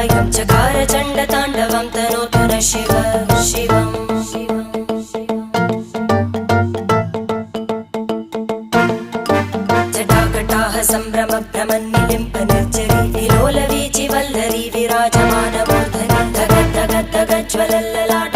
कायं चकार चण्डताण्डवं तनोतु न शिव शिवम् जटाकटाः सम्भ्रम भ्रमन्निलिम्प निर्जरी विलोलवीचि वल्लरी विराजमानमूर्धनि धगद्धगद्धगज्ज्वलल्ललाट